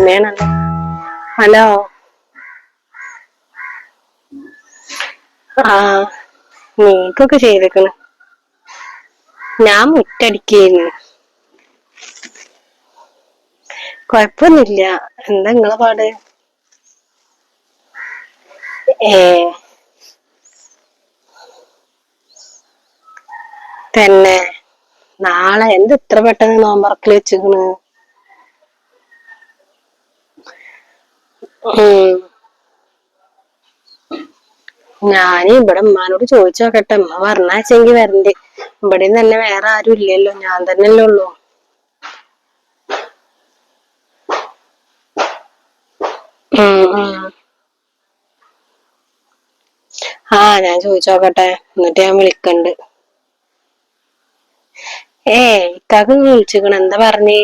ഉമ്മയാണല്ലോ. Hello. ആ നീക്കൊക്കെ ചെയ്തേക്കണ്. ഞാൻ മുറ്റടിക്കായിരുന്നു. കൊഴപ്പൊന്നുമില്ല. എന്താ നിങ്ങളെ പാട്? ഏ തന്നെ. നാളെ എന്ത് ഇത്ര പെട്ടെന്ന് നോമ്പറക്കല് വെച്ചിക്കണ്? ഞാന് ഇവിടെ ഉമ്മാനോട് ചോദിച്ചോക്കട്ടെ. ഉമ്മ പറഞ്ഞയച്ചെങ്കി വരണ്ട്. ഇവിടെയും തന്നെ വേറെ ആരും ഇല്ലല്ലോ, ഞാൻ തന്നെയല്ലേ ഉള്ളൂ. ഞാൻ ചോദിച്ചോക്കട്ടെ, എന്നിട്ട് ഞാൻ വിളിക്കണ്ട്. ഇക്കാക്ക് വിളിച്ചിക്കണ്. എന്താ പറഞ്ഞേ?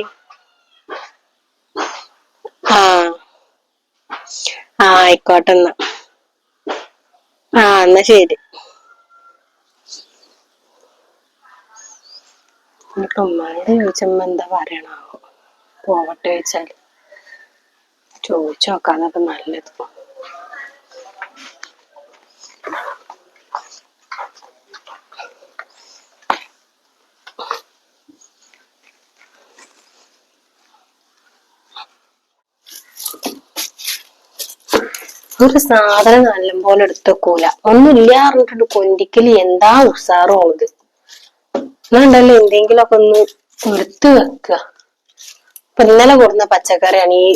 ആയിക്കോട്ടെന്നാ. എന്നാ ശരി. ഉമ്മാനോട് ചോദിച്ചമ്മ എന്താ പറയണാവോ. പോവട്ടെ ചോദിച്ചാല്. ചോദിച്ചോക്കാന്നൊക്കെ നല്ലത്. ഒരു സാധനം നല്ല പോലെ എടുത്തേക്കൂല. ഒന്നും ഇല്ല പറഞ്ഞിട്ട് കൊണ്ടിക്കല് എന്താ ഉസാറും ആവുത്. എന്നാണ്ടല്ലോ എന്തെങ്കിലുമൊക്കെ ഒന്ന് എടുത്ത് വെക്ക. ഇപ്പൊ ഇന്നലെ കൊടുന്ന പച്ചക്കറിയാണ് ഈ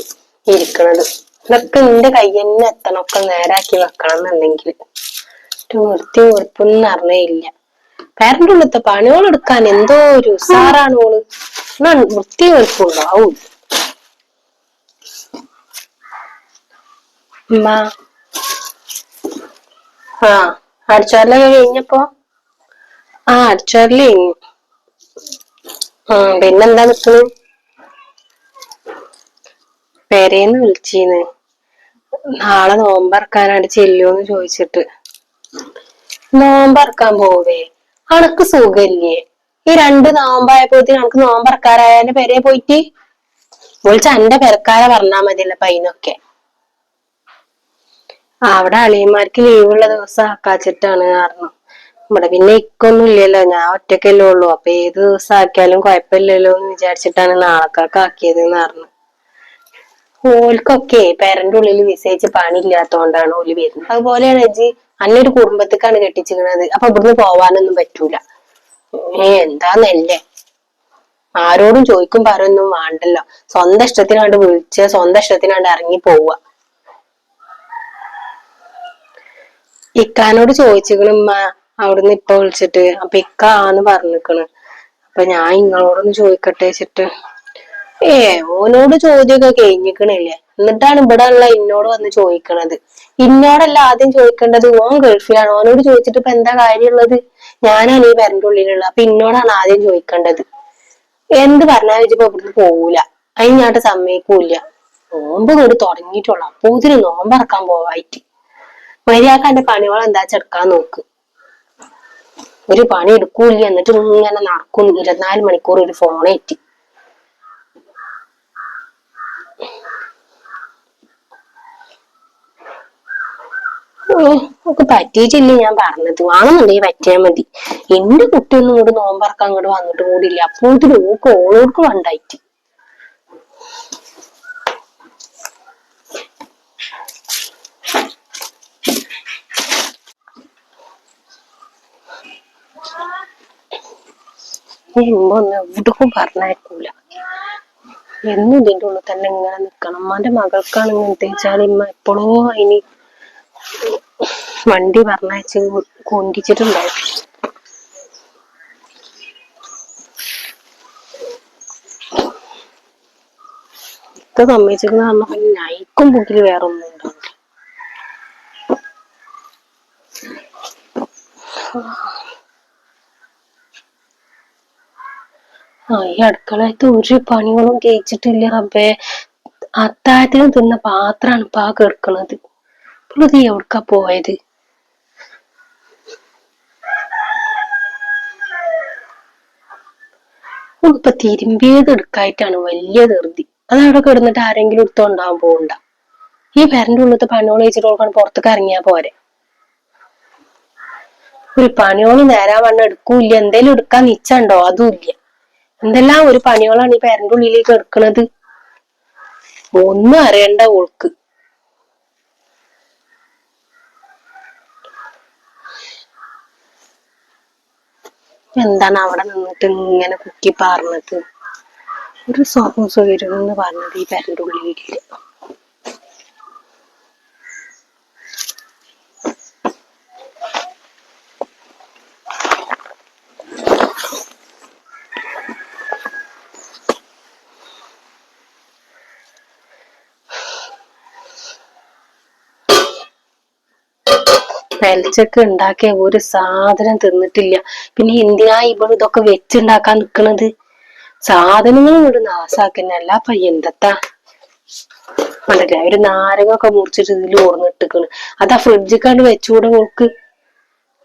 ഇരിക്കണത്. ഇതൊക്കെ എന്റെ കയ്യിൽ തന്നെ എത്തണം. ഒക്കെ നേരാക്കി വെക്കണം എന്നുണ്ടെങ്കിൽ വൃത്തി വെറുപ്പൊന്നും അറിഞ്ഞേയില്ല. പേരന്റെ ഉള്ളത്തെ പണികൾ എടുക്കാൻ എന്തോ ഒരു ഉസാറാണ് ഓള്. എന്നാ വൃത്തി വെറുപ്പുണ്ടാവും. അടിച്ചുവാരലൊക്കെ കഴിഞ്ഞപ്പോ അടിച്ചുവാരല് കഴിഞ്ഞു. പിന്നെന്താ നിക്കണ്? പെരേന്ന് വിളിച്ചീന്ന്. നാളെ നോമ്പറക്കാനായിട്ട് ചെല്ലുവോന്ന് ചോദിച്ചിട്ട്. നോമ്പറക്കാൻ പോവേ? അനക്ക് സുഖല്ലേ? ഈ 2 നോമ്പായപ്പോത്തിന് അനക്ക് നോമ്പറക്കാരായ എന്റെ പെരേ പോയിട്ട് വിളിച്ച എന്റെ പെരക്കാരെ പറഞ്ഞാ മതിയല്ലോ പൈനൊക്കെ. അവിടെ അളിയന്മാർക്ക് ലീവുള്ള ദിവസം ആക്കാച്ചിട്ടാണ് പറഞ്ഞു. ഇവിടെ പിന്നെ ഇക്കൊന്നും ഇല്ലല്ലോ, ഞാൻ ഒറ്റക്കല്ലേ ഉള്ളൂ. അപ്പൊ ഏത് ദിവസം ആക്കിയാലും കുഴപ്പമില്ലല്ലോ എന്ന് വിചാരിച്ചിട്ടാണ് നാളെക്കൊക്കെ ആക്കിയത് എന്ന് പറഞ്ഞു. ഓൽക്കൊക്കെ പെരന്റെ ഉള്ളിൽ വിസയിച്ച് പണിയില്ലാത്തോണ്ടാണ് ഓല് വരുന്നത്. അതുപോലെയാണ് ഇജ്ജ് അന്നൊരു കുടുംബത്തിക്കാണ് കെട്ടിച്ചിരിക്കണത്. അപ്പൊ ഇവിടുന്ന് പോവാനൊന്നും പറ്റൂല. എന്താന്നല്ലേ, ആരോടും ചോദിക്കും പറയൊന്നും വേണ്ടല്ലോ. സ്വന്തം ഇഷ്ടത്തിനാണ്ട് വിളിച്ച് സ്വന്തം ഇഷ്ടത്തിനാണ്ട് ഇറങ്ങി പോവുക. ഇക്കാനോട് ചോദിച്ചിക്കണ് ഉമ്മ അവിടുന്ന് ഇപ്പൊ വിളിച്ചിട്ട്. അപ്പൊ ഇക്ക ആന്ന് പറഞ്ഞിക്കണ്. അപ്പൊ ഞാൻ ഇങ്ങളോടൊന്ന് ചോദിക്കട്ടെ വെച്ചിട്ട്. ഓനോട് ചോദ്യമൊക്കെ കഴിഞ്ഞിക്കണില്ലേ, എന്നിട്ടാണ് ഇവിടെ ഉള്ള ഇന്നോട് വന്ന് ചോദിക്കണത്. ഇന്നോടല്ല ആദ്യം ചോദിക്കേണ്ടത്. ഓൻ ഗൾഫിലാണ്, ഓനോട് ചോദിച്ചിട്ട് ഇപ്പൊ എന്താ കാര്യമുള്ളത്? ഞാനാണ് ഈ പെരന്റെ ഉള്ളിലുള്ള. അപ്പൊ ഇന്നോടാണ് ആദ്യം ചോദിക്കേണ്ടത്. എന്ത് പറഞ്ഞാലും ഇജ്ജിപ്പോ ഇവിടുന്ന് പോവൂല, അതിനാട്ട് സമ്മതിക്കൂല്ല. നോമ്പ് കൂടി തുടങ്ങിയിട്ടുള്ള അപ്പോത്തിന് നോമ്പറക്കാൻ പോവായിട്ട്. മര്യാദക്ക് എന്റെ പണികൾ എന്താ ചെടുക്കാൻ നോക്ക്. ഒരു പണി എടുക്കൂല്ല, എന്നിട്ട് ഇങ്ങനെ നടക്കും 24 മണിക്കൂർ ഒരു ഫോണേറ്റി. ഒക്കെ പറ്റിയിട്ടില്ല ഞാൻ പറഞ്ഞത്. വേണമെന്നുണ്ടെങ്കിൽ പറ്റിയാൽ മതി. എന്റെ കുട്ടിയൊന്നും കൂടി നോമ്പറക്കാൻ അങ്ങോട്ട് വന്നിട്ട് കൂടിയില്ല. അപ്പോഴത്തിന് ഓളോർക്ക് വണ്ടായിട്ട്. ഒന്നും എവിടേക്കും പറഞ്ഞയക്കൂല. എന്നും ഇതിന്റെ ഉള്ളിൽ തന്നെ ഇങ്ങനെ നിക്കണം. ഉമ്മാന്റെ മകൾക്കാണ് ഇങ്ങനത്തെ വെച്ചാൽ ഇമ്മ എപ്പോഴോ അതിന് വണ്ടി പറഞ്ഞയച്ച് കൊണ്ടിച്ചിട്ടുണ്ടാവും. ഇപ്പൊ സമ്മതിച്ചിരിക്കുന്ന പറഞ്ഞപ്പോ നയിക്കും ബുക്കില് വേറെ ഒന്നും ഉണ്ടാവില്ല. ഈ അടുക്കളയത്ത് ഒരു പണികളും കഴിച്ചിട്ടില്ല റബ്ബേ. അത്താഴത്തിന് തിന്ന പാത്രാണ് ഇപ്പൊ കിടക്കണത്. ഇപ്പോൾ ഇത് എവിടക്കാ പോയത്? ഇപ്പൊ തിരുമ്പിയത് എടുക്കായിട്ടാണ് വലിയ ധൃതി. അതവിടെ കിടന്നിട്ട് ആരെങ്കിലും എടുത്തോണ്ടാവാൻ പോകണ്ട. ഈ പെരന്റെ ഉള്ളത്തെ പണിയോളം വെച്ചിട്ട് കൊടുക്കണം പുറത്തേക്ക് ഇറങ്ങിയാ പോരെ. ഒരു പണിയോളം നേരാ വണ്ണം എടുക്കൂല്ല, എന്തേലും എടുക്കാൻ നിച്ചുണ്ടോ അതും ഇല്ല. എന്തെല്ലാം ഒരു പണിയോളാണ് ഈ പെരന്റെ ഉള്ളിലേക്ക് എടുക്കണത്. ഒന്നും അറിയണ്ട ഓൾക്ക്. എന്താണ് അവിടെ നിന്നിട്ട് ഇങ്ങനെ കുക്കി പാർന്നത്? ഒരു സ്വപ്നം സ്വകര്യം എന്ന് പറഞ്ഞത് ഈ പെരന്റെ ഉള്ളിലേക്ക്. പെലച്ചക്ക് ഉണ്ടാക്കിയ ഒരു സാധനം തിന്നിട്ടില്ല. പിന്നെ എന്തിനാ ഇവിടെ ഇതൊക്കെ വെച്ചുണ്ടാക്കാൻ നിക്കണത്? സാധനങ്ങൾ ഇവിടെ നാസാക്കുന്നല്ല. അപ്പൊ എന്തത്താ അല്ല, ഒരു നാരങ്ങൊക്കെ മുറിച്ചിട്ട് ഇതിൽ ഓർന്നിട്ടിക്കണ്. അതാ ഫ്രിഡ്ജിക്കാണ്ട് വെച്ചുകൂടെ നോക്ക്.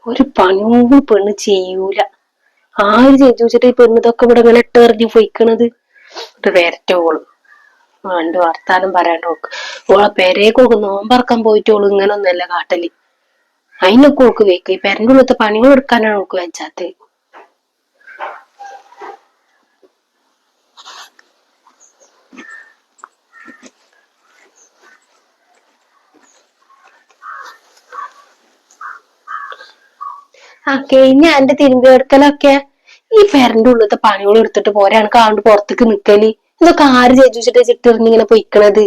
ഒരു പണിയും പെണ്ണ് ചെയ്യൂല. ആര് ചെയ്തു വെച്ചിട്ട് ഈ പെണ്ണ് ഇതൊക്കെ ഇവിടെ ഇങ്ങനെ ഇട്ടെറിഞ്ഞ് പൊയ്ക്കണത്. ഇത് വരട്ടോള് പണ്ട് വർത്താനം പറയാണ്ട് നോക്ക്. ഓളെ പെരേക്കൊക്കെ നോമ്പറക്കാൻ പോയിട്ട് ഓള് ഇങ്ങനെ ഒന്നല്ല കാട്ടല്. അതിനൊക്കെ ഓൾക്ക് വെക്കും. ഈ പെരന്റെ ഉള്ളത്തെ പണികൾ എടുക്കാനാണ് ഓൾക്ക് വെച്ചാത്തത്. കഴിഞ്ഞ എന്റെ തിരുമ്പി എടുക്കലൊക്കെ ഈ പെരന്റെ ഉള്ളത്തെ പണികൾ എടുത്തിട്ട് പോരെ എനിക്ക് ആണ്ട് പുറത്തേക്ക് നിക്കല്. ഇതൊക്കെ ആര് ചേച്ചിട്ട് ചിട്ടെറിഞ്ഞിങ്ങനെ പൊയ്ക്കണത്?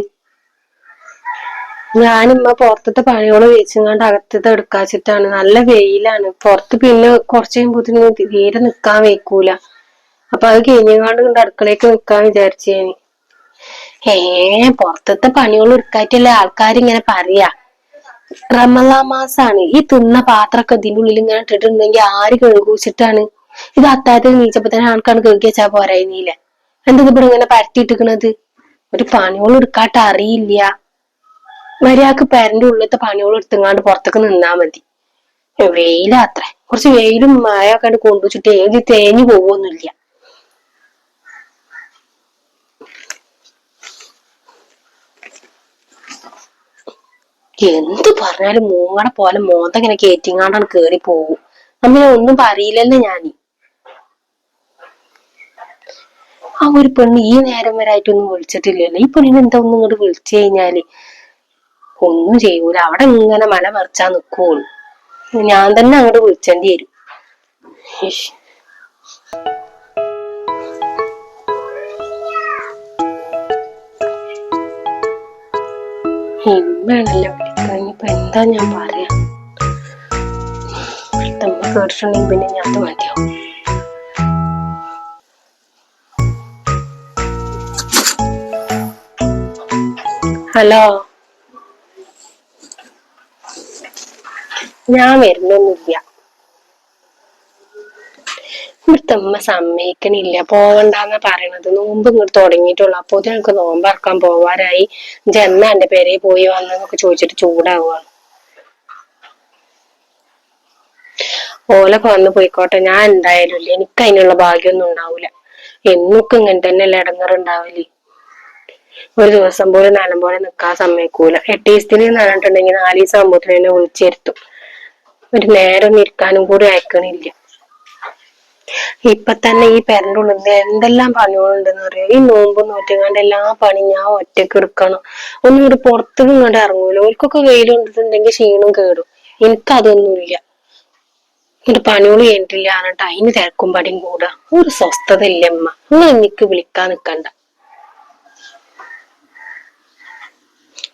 ഞാനിമ്മ പുറത്തത്തെ പണികള് വെച്ചിങ്ങാണ്ട് അകത്തത്തെ എടുക്കാച്ചിട്ടാണ്. നല്ല വെയിലാണ് പുറത്ത്. പിന്നെ കുറച്ച് കഴിയുമ്പോത്തിന് തീരെ നിക്കാൻ വെക്കൂല. അപ്പൊ അത് കഴിഞ്ഞങ്ങാണ്ട് കൊണ്ട് അടുക്കളയ്ക്ക് നിക്കാൻ വിചാരിച്ചേനി. പുറത്തത്തെ പണികൾ എടുക്കാറ്റല്ലേ ആൾക്കാരിങ്ങനെ പറയാ. റമദാൻ മാസാണ്. ഈ തിന്ന പാത്രമൊക്കെ ഇതിന്റെ ഉള്ളിൽ ഇങ്ങനെ ഇട്ടിട്ടുണ്ടെങ്കിൽ ആര് കഴുകൂച്ചിട്ടാണ്? ഇത് അത്താഴത്തിന് നീച്ചപ്പോ തന്നെ ആൾക്കാണ് കഴുകി വെച്ചാ പോരായില്ലേ? എന്താ ഇവിടെ ഇങ്ങനെ പരത്തിയിട്ടിക്കണത്? ഒരു പണിയോളം എടുക്കാട്ട് അറിയില്ല. മര്യാദക്ക് പെരന്റെ ഉള്ളിലത്തെ പണിയോളം എടുത്തങ്ങാണ്ട് പുറത്തേക്ക് നിന്നാ മതി. വെയിലാത്രേ. കുറച്ച് വെയിലും മഴയൊക്കെ കൊണ്ടുവച്ചിട്ട് ഏത് തേഞ്ഞു പോവൊന്നുമില്ല. എന്ത് പറഞ്ഞാലും മൂങ്ങടെ പോലെ മോന്തങ്ങനെ കേറ്റിങ്ങാണ്ടാണ് കേറി പോകും. നമ്മളെ ഒന്നും പറയില്ലല്ലോ ഞാന്. ആ ഒരു പെണ്ണ് ഈ നേരം വരായിട്ടൊന്നും വിളിച്ചിട്ടില്ലല്ലോ. ഈ പെണ്ണിന് എന്താ ഒന്നും ഇങ്ങോട്ട് വിളിച്ചു കഴിഞ്ഞാല് ഒന്നും ചെയ്യൂല. അവിടെ ഇങ്ങനെ മല മറിച്ചാ നിക്കുള്ളൂ. ഞാൻ തന്നെ അങ്ങോട്ട് വിളിച്ചേണ്ടി വരും. ഇമ്മയാണല്ലോ വിളിക്കാൻ. ഇനിയിപ്പൊ എന്താ ഞാൻ പറയാ? കേട്ടിട്ടുണ്ടെങ്കിൽ പിന്നെ ഞാൻ അത് മതിയാവും. ഹലോ, ഞാൻ വരുന്നൊന്നുമില്ല. ഇവിടുത്തെ അമ്മ സമ്മതിക്കണില്ല. പോവണ്ടെന്നാ പറയണത്. നോമ്പ് ഇങ്ങോട്ട് തുടങ്ങിയിട്ടുള്ളു. അപ്പൊ ഞങ്ങക്ക് നോമ്പറക്കാൻ പോവാറായി. ജന്ന എന്റെ പേരെ പോയി വന്നതൊക്കെ ചോദിച്ചിട്ട് ചൂടാവുക. ഓലൊക്കെ വന്ന് പോയിക്കോട്ടെ, ഞാൻ എന്തായാലും ഇല്ല. എനിക്ക് അതിനുള്ള ഭാഗ്യമൊന്നും ഉണ്ടാവൂല. എന്നൊക്കെ ഇങ്ങനെ തന്നെയല്ല ഇടങ്ങാറുണ്ടാവില്ലേ. ഒരു ദിവസം പോലും നല്ലം പോലെ നിക്കാൻ സമ്മതിക്കൂല. 8 ദിവസത്തിന് പറഞ്ഞിട്ടുണ്ടെങ്കിൽ 4 ദിവസം ആകുമ്പോഴത്തേന് എന്നെ വിളിച്ചിരുത്തും. ഒരു നേരം ഇരിക്കാനും കൂടി അയക്കണില്ല. ഇപ്പൊ തന്നെ ഈ പെരന്റെ ഉള്ളിൽ എന്തെല്ലാം പണികളുണ്ടെന്ന് അറിയാം. ഈ നോമ്പ് നോറ്റിങ്ങാണ്ട് എല്ലാ പണി ഞാൻ ഒറ്റക്ക് എടുക്കണം. ഒന്നും ഇങ്ങോട്ട് പുറത്തേക്ക് ഇങ്ങോട്ട് ഇറങ്ങൂല. ഓൽക്കൊക്കെ വെയിൽ കൊണ്ടിട്ടുണ്ടെങ്കിൽ ക്ഷീണം കേടും. എനിക്കതൊന്നുമില്ല. ഒരു പണിയോട് കഴിഞ്ഞിട്ടില്ല എന്നിട്ട് അതിന് തിരക്കും പടിയും കൂടാ. ഒരു സ്വസ്ഥത ഇല്ല അമ്മ. നിങ്ങൾ എനിക്ക് വിളിക്കാൻ നിക്കണ്ട.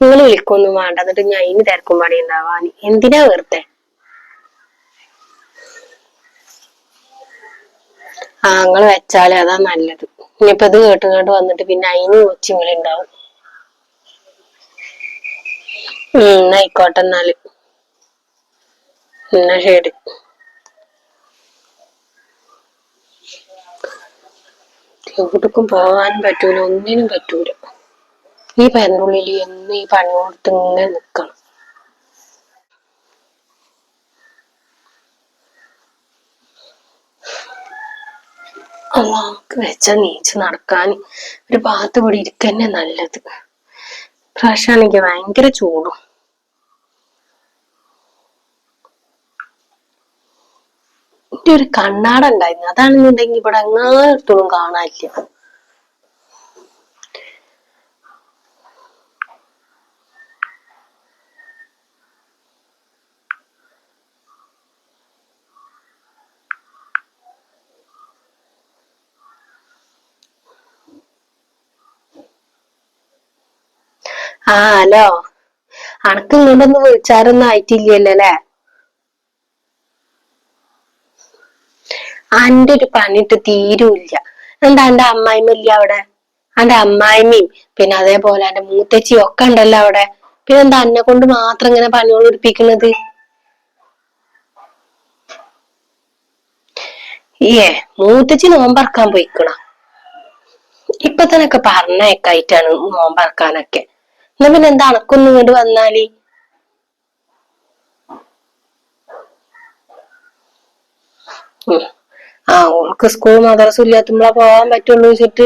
നിങ്ങൾ വിളിക്കൊന്നും വേണ്ട. എന്നിട്ട് ഞാൻ അതിന് തിരക്കും പടി ഉണ്ടാവാൻ എന്തിനാ വെറുതെ? നിങ്ങൾ വെച്ചാലേ അതാ നല്ലത്. ഇനിയിപ്പൊ ഇത് കേട്ടുകൊണ്ട് വന്നിട്ട് പിന്നെ അതിന് കൊച്ചിങ്ങളി ഉണ്ടാവും. ആയിക്കോട്ടെ എന്നാല്. എന്നാ ശരി. എവിടേക്കും പോകാനും പറ്റൂല, ഒന്നിനും പറ്റൂല. ഈ പെരനുള്ളിൽ എന്നും ഈ പണി കൊടുത്ത് ഇങ്ങനെ നിക്കണം. നമുക്ക് വെച്ച നീച്ച് നടക്കാൻ ഒരു ഭാഗത്ത് കൂടി ഇരിക്കന്നെ നല്ലത്. പ്രാവശ്യമാണെങ്കിൽ ഭയങ്കര ചൂടും. എന്റെ ഒരു കണ്ണാട ഉണ്ടായിരുന്നു, അതാണെന്നുണ്ടെങ്കിൽ ഇവിടെ എങ്ങാടത്തോളം കാണാനില്ല. ഹലോ, അനക്ക് ഇങ്ങോട്ടൊന്നും വിളിച്ചാരൊന്നും ആയിട്ടില്ലല്ലോ അല്ലെ? അന്റെ ഒരു പണിയിട്ട് തീരുമില്ല. എന്താ എന്റെ അമ്മായിമ്മ അവിടെ? എന്റെ അമ്മായിമ്മയും പിന്നെ അതേപോലെ എന്റെ മൂത്തച്ചിയും ഒക്കെ ഉണ്ടല്ലോ അവിടെ. പിന്നെ എന്താ അന്നെ കൊണ്ട് മാത്രം ഇങ്ങനെ പണികൾ എടുപ്പിക്കുന്നത്? മൂത്തച്ചി നോമ്പറക്കാൻ പോയിക്കണ. ഇപ്പൊ തന്നെയൊക്കെ പറഞ്ഞേക്കായിട്ടാണ് നോമ്പറക്കാനൊക്കെ. എന്നാ പിന്നെ എന്താ അണക്കൊന്നും ഇങ്ങോട്ട് വന്നാല്? ഓൾക്ക് സ്കൂൾ മദ്രസ ഇല്ലാത്തുമ്പോഴാ പോവാൻ പറ്റുള്ളൂ വെച്ചിട്ട്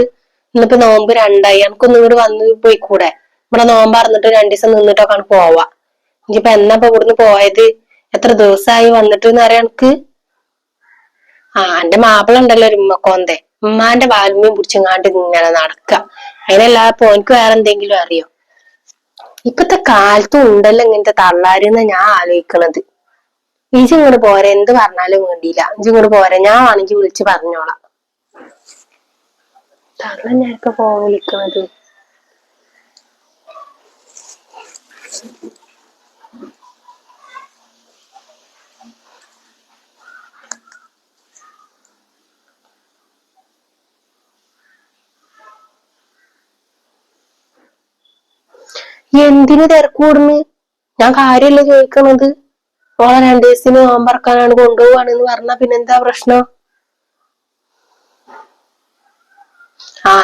ഇന്നിപ്പോ നോമ്പ് 2 എനിക്കൊന്നും ഇങ്ങോട്ട് വന്ന് പോയിക്കൂടെ? ഇവിടെ നോമ്പ് അറിഞ്ഞിട്ട് 2 ദിവസം നിന്നിട്ടൊക്കെ പോവാ. ഇനിയിപ്പൊ എന്നാ ഇവിടുന്ന് പോയത്? എത്ര ദിവസമായി വന്നിട്ട് അറിയാം എനിക്ക്? എന്റെ മാപ്പിള ഉണ്ടല്ലോ ഒരു ഉമ്മക്കോന്തെ, ഉമ്മാന്റെ വാൽമീൻ പിടിച്ചങ്ങാണ്ട് ഇങ്ങനെ നടക്ക. അതിനല്ലാതെ ഓനിക്ക് വേറെ എന്തെങ്കിലും അറിയോ? ഇപ്പത്തെ കാലത്തും ഉണ്ടല്ലോ ഇങ്ങനത്തെ തള്ളാരെന്ന് ഞാൻ ആലോചിക്കണത്. ഇജ്ജ് ഇങ്ങോട്ട് പോരെ, എന്ത് പറഞ്ഞാലും വേണ്ടിയില്ല. ഇജ്ജ് ഇങ്ങോട്ട് പോരെ, ഞാൻ ആണെങ്കിൽ വിളിച്ച് പറഞ്ഞോളാം. തള്ള ഞാനൊക്കെ പോവാൻ വിളിക്കണത്. എന്തിനു തിരക്കൂടുന്നു? ഞാൻ കാര്യമല്ല ചോദിക്കണത്. ഓളെ 2 ദിവസത്തിന് നോമ്പറക്കാനാണ് കൊണ്ടുപോവാണെന്ന് പറഞ്ഞാ പിന്നെന്താ പ്രശ്നം?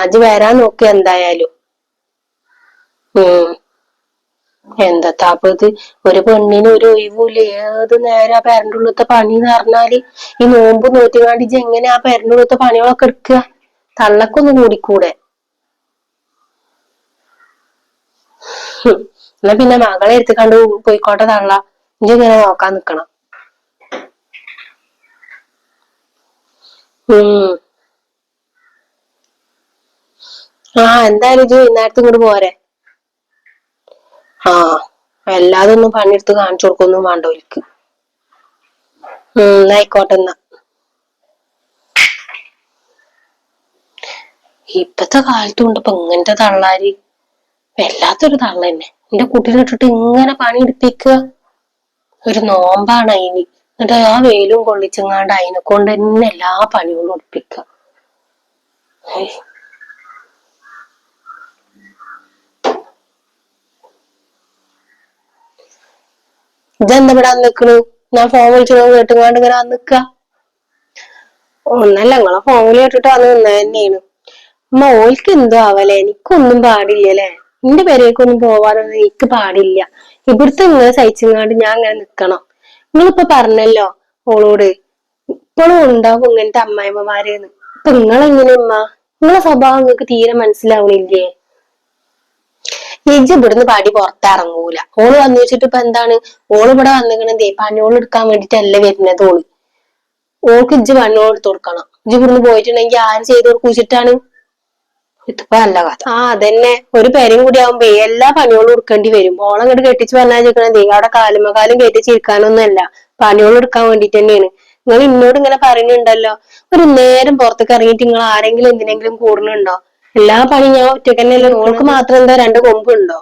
ഇജ്ജ് വരാൻ നോക്കുക എന്തായാലും. എന്താപ്പത്, ഒരു പെണ്ണിന് ഒരു ഒഴിവൂല്ല. ഏത് നേരം ആ പെരന്റെ ഉള്ളിലത്തെ പണി എന്ന് പറഞ്ഞാല് ഈ നോമ്പ് നോറ്റിക്കാണ്ട് ഇജ്ജ് എങ്ങനെ ആ പെരന്റെ ഉള്ളിലത്തെ പണികളൊക്കെ എടുക്കുക? തള്ളക്കൊന്നും കൂടിക്കൂടെ? എന്നാ പിന്നെ മകളെ എടുത്തുകണ്ട് പോയിക്കോട്ടെ തള്ള. ഇജ്ജ് ഇങ്ങനെ നോക്കാൻ നിക്കണം. എന്തായാലും ഇജ്ജ് വൈകുന്നേരത്ത് ഇങ്ങോട്ട് പോരെ. അല്ലാതെ ഒന്നും പണിയെടുത്ത് കാണിച്ചു കൊടുക്കൊന്നും വേണ്ട ഓൽക്ക്. ആയിക്കോട്ടെ എന്നാ. ഇപ്പത്തെ കാലത്തും ഉണ്ട് ഇപ്പൊ ഇങ്ങനത്തെ തള്ളാര്. വല്ലാത്തൊരു തള്ള തന്നെ. എന്റെ കുട്ടീനെ ഇട്ടിട്ട് ഇങ്ങനെ പണിയെടുപ്പിക്കുക. ഒരു നോമ്പാണ് അതിന്, എന്നിട്ട് ആ വെയിലും കൊള്ളിച്ചെങ്ങാണ്ട് അതിനെ കൊണ്ട് തന്നെ എല്ലാ പണികളും എടുപ്പിക്കുക. ഇതെന്താ ഇവിടെ നിക്കണു? ഞാൻ ഫോൺ വിളിച്ചത് കേട്ടുങ്ങാണ്ട് ഇങ്ങനെ നിക്ക. ഒന്നല്ല, നിങ്ങളെ ഫോണിൽ കേട്ടിട്ട് വന്ന് നിന്നത് തന്നെയാണ്. ഓൽക്ക് എന്തോ ആവല്ലേ, എനിക്കൊന്നും പാടില്ലല്ലേ. എന്റെ പെരേക്കൊന്നും പോവാനൊന്നും എനിക്ക് പാടില്ല. ഇവിടുത്തെ ഇങ്ങനെ സഹിച്ചങ്ങാണ്ട് ഞാൻ അങ്ങനെ നിക്കണം. നിങ്ങളിപ്പൊ പറഞ്ഞല്ലോ ഓളോട്, ഇപ്പോഴും ഉണ്ടാവും ഇങ്ങനത്തെ അമ്മായിമ്മമാരെന്ന്. ഇപ്പൊ നിങ്ങളെങ്ങനെ ഉമ്മ? നിങ്ങളെ സ്വഭാവം നിങ്ങൾക്ക് തീരെ മനസ്സിലാവണില്ലേ? ഇജ്ജ് ഇവിടുന്ന് പാടി പുറത്തിറങ്ങൂല. ഓള് വന്നു വെച്ചിട്ട് ഇപ്പൊ എന്താണ്? ഓള് ഇവിടെ വന്നിക്കണതേ പണിയോള് എടുക്കാൻ വേണ്ടിട്ടല്ല വരുന്നത്. ഓൾക്ക് ഇജ്ജ് പണിയോള് എടുത്ത് കൊടുക്കണം. ഇജ്ജ് ഇവിടുന്ന് പോയിട്ടുണ്ടെങ്കിൽ ആര് ചെയ്ത് കൊടുക്കൂച്ചിട്ടാണ്? ഇതിപ്പോ അല്ല കഥ. അതന്നെ, ഒരു പെരയും കൂടി ആവുമ്പോ എല്ലാ പണിയോളും എടുക്കേണ്ടി വരും. ഓളങ്ങോട്ട് കെട്ടിച്ച് പറഞ്ഞാൽ അവിടെ കാലും കയറ്റിച്ചിരിക്കാനൊന്നും അല്ല, പണിയോള് എടുക്കാൻ വേണ്ടിട്ട് തന്നെയാണ്. നിങ്ങൾ ഇന്നോട് ഇങ്ങനെ പറയുന്നുണ്ടല്ലോ, ഒരു നേരം പുറത്തേക്ക് ഇറങ്ങിയിട്ട് നിങ്ങൾ ആരെങ്കിലും എന്തിനെങ്കിലും കൂടുന്നുണ്ടോ? എല്ലാ പണി ഞാൻ ഒറ്റക്ക് തന്നെയല്ലേ. ഓൾക്ക് മാത്രം എന്താ 2 കൊമ്പുണ്ടോ?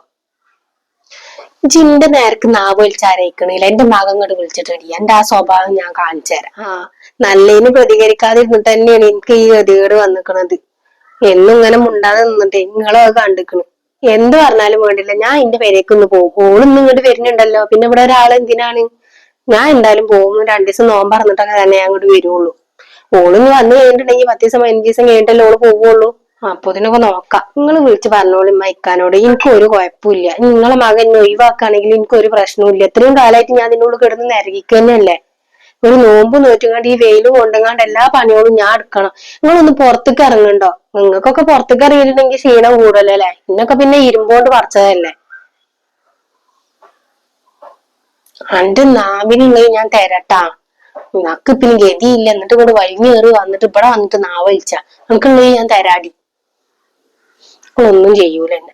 ജിന്റെ നേരക്ക് നാവ് വിളിച്ചാരയിക്കണില്ല. എന്റെ മകൻ ഇങ്ങോട്ട് വിളിച്ചിട്ടടി, എന്റെ ആ സ്വഭാവം ഞാൻ കാണിച്ചു തരാം. നല്ലതിന് പ്രതികരിക്കാതിരുന്നിട്ട് തന്നെയാണ് എനിക്ക് ഈ ഗതികേട് വന്നിക്കണത്. എന്നും ഇങ്ങനെ മുണ്ടാതെ നിന്നിട്ടേ നിങ്ങളെ കണ്ടിക്കണു. എന്ത് പറഞ്ഞാലും വേണ്ടില്ല, ഞാൻ എന്റെ പെരേക്കൊന്ന് പോകും. ഓളിന്ന് ഇങ്ങോട്ട് വരുന്നുണ്ടല്ലോ, പിന്നെ ഇവിടെ ഒരാൾ എന്തിനാണ്? ഞാൻ എന്തായാലും പോകും. 2 ദിവസം നോമ്പ് പറഞ്ഞിട്ടൊക്കെ തന്നെ ഞാൻ അങ്ങോട്ട് വരുള്ളൂ. ഓളിന്ന് വന്നു കഴിഞ്ഞിട്ടുണ്ടെങ്കിൽ 10 ദിവസം 15 ദിവസം കഴിഞ്ഞിട്ടല്ലേ ഓള് പോവുള്ളൂ. അപ്പൊ ഇതിനൊക്കെ നോക്കാം. നിങ്ങൾ വിളിച്ച് പറഞ്ഞോളി മൈക്കാനോട്. എനിക്ക് ഒരു കുഴപ്പമില്ല. നിങ്ങളെ മകൻ ഒഴിവാക്കുകയാണെങ്കിൽ എനിക്ക് ഒരു പ്രശ്നവും ഇല്ല. ഇത്രയും കാലമായിട്ട് ഞാൻ നിന്നോട് കിടന്ന് നരകിക്കുക തന്നെയല്ലേ. ഒരു നോമ്പ് നോറ്റുങ്ങാണ്ട് ഈ വെയില് കൊണ്ടുങ്ങാണ്ട് എല്ലാ പണിയോടും ഞാൻ എടുക്കണം. നിങ്ങളൊന്ന് പുറത്തേക്ക് ഇറങ്ങണ്ടോ? നിങ്ങൾക്കൊക്കെ പുറത്തേക്ക് ഇറങ്ങിയിട്ടുണ്ടെങ്കിൽ ക്ഷീണം കൂടുതലല്ലേ അല്ലേ? ഇന്നൊക്കെ പിന്നെ ഇരുമ്പോണ്ട് പറിച്ചതല്ലേ. അന്റെ നാവിനുള്ളത് ഞാൻ തരട്ടാ. നിനക്ക് പിന്നെ ഗതിയില്ല, എന്നിട്ട് ഇവിടെ വലിഞ്ഞു കയറി വന്നിട്ട് ഇവിടെ വന്നിട്ട് നാവലിച്ച നിനക്കുള്ളത് ഞാൻ തരാടി. ഒന്നും ചെയ്യൂല എന്നെ.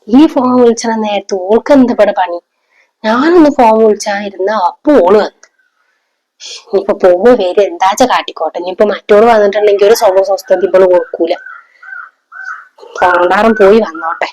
ഈ ഫോൺ വിളിച്ചണ നേരത്ത് ഓൾക്ക് എന്താ ഇവിടെ പണി? ഞാനൊന്ന് ഫോൺ വിളിച്ചായിരുന്ന അപ്പൊ ഓള് വന്നു. ഇനിയിപ്പൊ പോകുമ്പോ പേര് എന്താച്ച കാട്ടിക്കോട്ടെ. ഇനിയിപ്പൊ മറ്റോള് വന്നിട്ടുണ്ടെങ്കിൽ ഒരു സ്വസ്ഥത ഇവള് കൊടുക്കൂല. കൊണ്ടാറും പോയി വന്നോട്ടെ.